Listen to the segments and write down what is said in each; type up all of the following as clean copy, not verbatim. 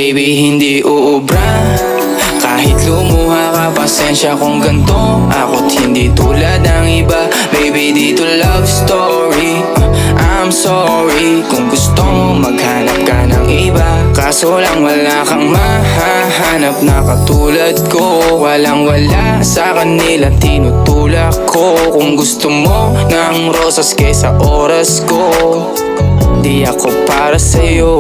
baby hindi uubra. Kahit lumuha ka, pasensya kung ganto. Ako't hindi tulad ng iba. Baby, dito love story. I'm sorry kung gusto mo maghanap ka ng iba. Kaso lang wala kang mahahanap na katulad ko. Walang wala sa kanila, tinutulak ko. Kung gusto mo ng rosas kesa oras ko, di ako para sa'yo.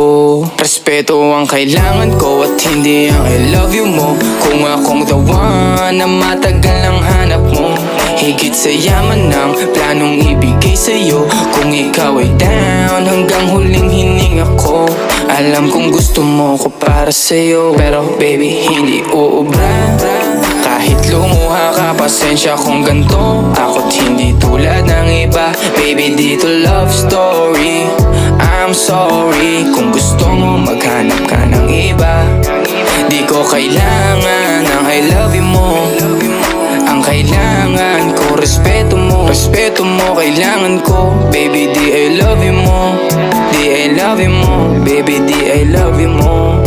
Respeto ang kailangan ko at hindi ang I love you mo. Kung akong the one na matagal ang hanap mo, higit sa yaman ng planong ibigay sa'yo. Kung ikaw ay down, hanggang huling hininga ko. Alam kong gusto mo ko para sa'yo, pero baby hindi uubra. Kahit lumuha ka, pasensya kung ganto. Ako't hindi tulad ng iba. Baby, dito love story. I'm sorry kung gusto mo maghanap ka ng iba. Di ko kailangan ng I love you mo. Ang kailangan ko, respeto mo. Respeto mo, kailangan ko. Baby, di I love you mo. Di I love you mo. Baby, di I love you mo.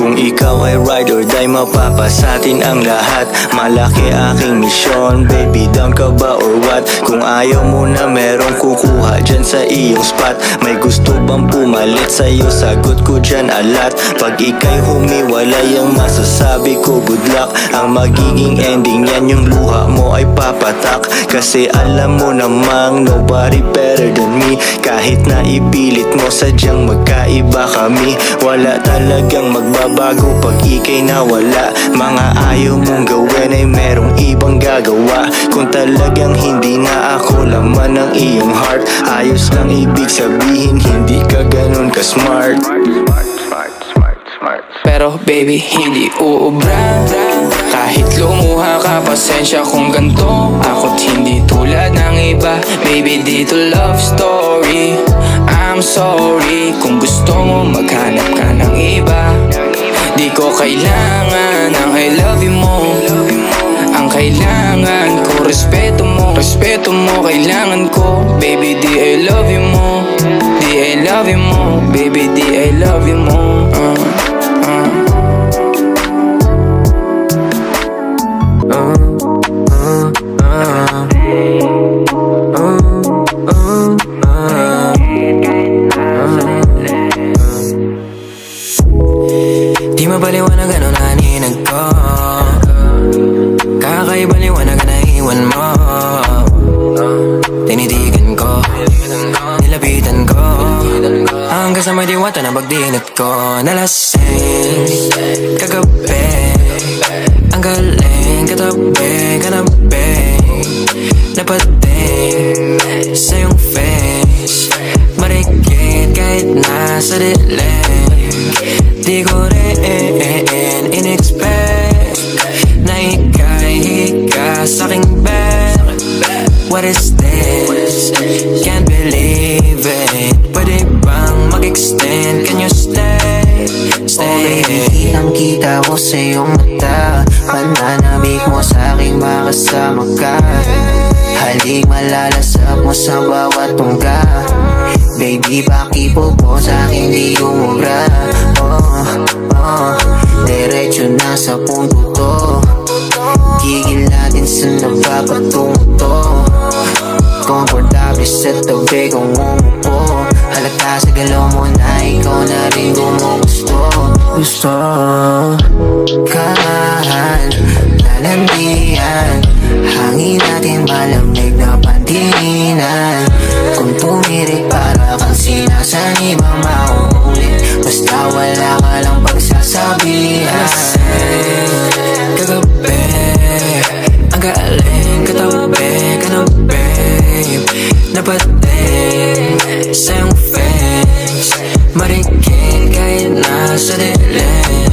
Kung ikaw ay ride or die, mapapasatin ang lahat. Malaki aking misyon, baby down ka ba or what? Kung ayaw mo na merong kukuha dyan sa iyong spot. May gusto bang pumalit sa'yo? Sagot ko dyan alat. Pag ika'y humiwalay, ang masasabi ko good luck. Ang magiging ending yan, yung luha mo ay papatak. Kasi alam mo namang nobody better than me. Kahit na ipilit mo, sadyang magkaiba kami. Wala talagang magbabago pag ika'y nawala. Mga ayaw mong gawin ay merong ibang gagawa. Kung talagang hindi na ako laman ng iyong heart, ayos lang ibig sabihin, hindi ka ganun ka smart. Pero baby hindi uubra. Kahit lumuha ka, pasensya kung ganto. Ako't hindi tulad ng iba. Baby, dito love story. I'm sorry kung gusto mo maghanap ka ng iba. Di ko kailangan ng I love you mo. Ang kailangan ko, respeto mo. Respeto mo, kailangan ko. Baby, di I love you mo. Di I love you mo. Baby, di I love you mo. Di mapaliwanag ano na ninag ko. Kakaiba liwanag na iwan mo. Tinitigan ko, nilapitan ko, hanggang sa may diwata na pagdinat ko. Nalasing kagabi, ang galing katabi, kanabi. Napating sa iyong face, marikit kahit nasa dilim. Di ko rin in-expect na ika'y higa sa'king bed. What is this? Can't believe it. Pwede bang mag-extend? Can you stay? Stay. Kitang-kita ko sa iyong mata. Pananabik mo sa'king makasama ka. Halik malalasap mo sa bawat tungga. Baby, pakipo po sa'kin di umubra. Diretso na sa punto to. Gigil natin sa napapatungo to. Komportable sa tabi kong umupo. Halata sa galaw mo na ikaw na rin gumugusto. Gusto kahan, lalandian. Hangin natin malamig na pandinan. Kung tumirik para kang sinasanibang mauulit. Basta wala ka lang pagsasabihan. Kagabi, ang galing katabi, kanabi. Napating sa iyong face, marikit kahit nasa dilim.